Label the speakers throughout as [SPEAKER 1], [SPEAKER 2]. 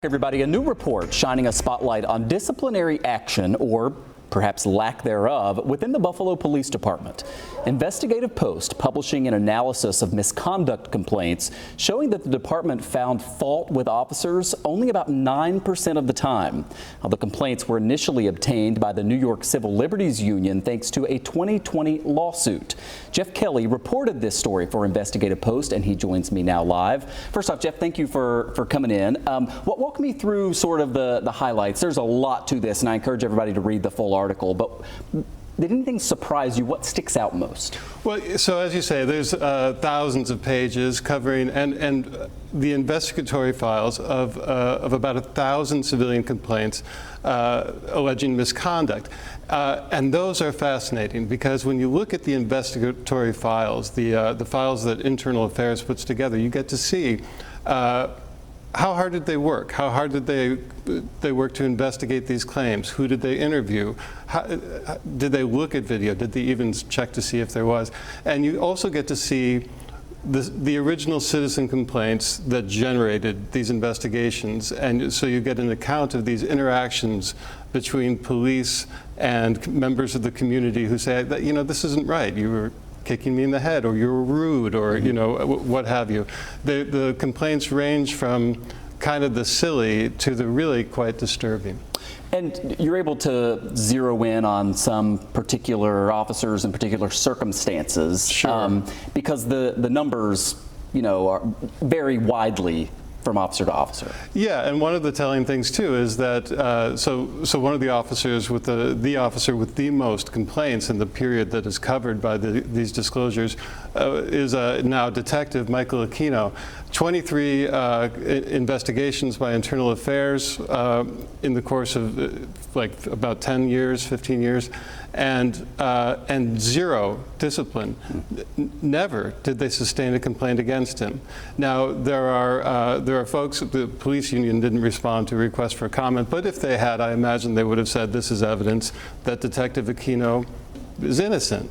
[SPEAKER 1] Everybody, a new report shining a spotlight on disciplinary action, or perhaps lack thereof, within the Buffalo Police Department. Investigative Post publishing an analysis of misconduct complaints showing that the department found fault with officers only about 9% of the time. The complaints were initially obtained by the New York Civil Liberties Union thanks to a 2020 lawsuit. Jeff Kelly reported this story for Investigative Post, and he joins me now live. First off, Jeff, thank you for coming in. Walk me through sort of the highlights. There's a lot to this, and I encourage everybody to read the full article, but did anything surprise you? What sticks out most?
[SPEAKER 2] Well, so as you say, there's thousands of pages covering and the investigatory files of about 1,000 civilian complaints alleging misconduct. And those are fascinating because when you look at the investigatory files, the files that Internal Affairs puts together, you get to see how hard did they work? How hard did they work to investigate these claims? Who did they interview? Did they look at video? Did they even check to see if there was? And you also get to see the original citizen complaints that generated these investigations. And so you get an account of these interactions between police and members of the community who say, that, you know, this isn't right. You were kicking me in the head, or you were rude, or you know, what have you. The complaints range from kind of the silly to the really quite disturbing.
[SPEAKER 1] And you're able to zero in on some particular officers and particular circumstances,
[SPEAKER 2] sure.
[SPEAKER 1] Because the numbers, you know, vary widely from officer to officer.
[SPEAKER 2] Yeah, and one of the telling things too is that so one of the officers with the officer with the most complaints in the period that is covered by these disclosures is now Detective Michael Aquino. 23 investigations by Internal Affairs in the course of like about 10 years, 15 years, and zero discipline. Never did they sustain a complaint against him. Now there are folks. The police union didn't respond to a request for comment, but if they had, I imagine they would have said this is evidence that Detective Aquino is innocent.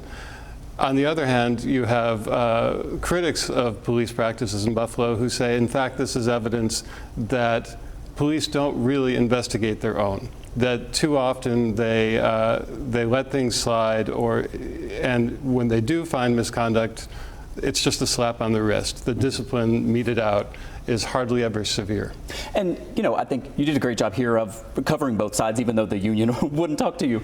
[SPEAKER 2] On the other hand, you have critics of police practices in Buffalo who say, in fact, this is evidence that police don't really investigate their own. That too often they let things slide, and when they do find misconduct, it's just a slap on the wrist. The discipline meted out is hardly ever severe. And
[SPEAKER 1] you know, I think you did a great job here of covering both sides, even though the union wouldn't talk to you,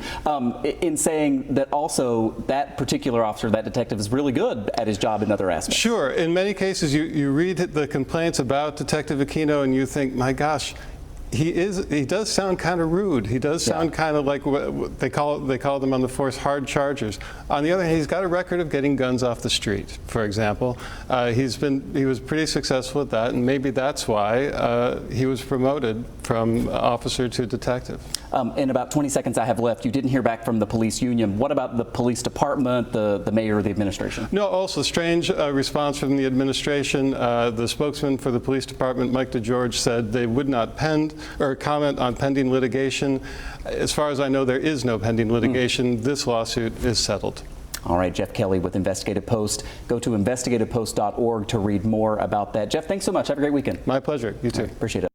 [SPEAKER 1] in saying that also that particular officer, that detective, is really good at his job in other aspects.
[SPEAKER 2] Sure. In many cases, you read the complaints about Detective Aquino and you think, my gosh, he does sound kind of rude. He does sound kind of like what they call them on the force hard chargers. On the other hand, he's got a record of getting guns off the street, for example. He was pretty successful at that, and maybe that's why he was promoted from officer to detective.
[SPEAKER 1] In about 20 seconds I have left, you didn't hear back from the police union. What about the police department, the mayor, the administration?
[SPEAKER 2] No, also strange response from the administration. The spokesman for the police department, Mike DeGeorge, said they would not comment on pending litigation. As far as I know, there is no pending litigation. This lawsuit is settled.
[SPEAKER 1] All right, Jeff Kelly with Investigative Post. Go to investigativepost.org to read more about that. Jeff, thanks so much. Have a great weekend.
[SPEAKER 2] My pleasure. You too.
[SPEAKER 1] Appreciate it.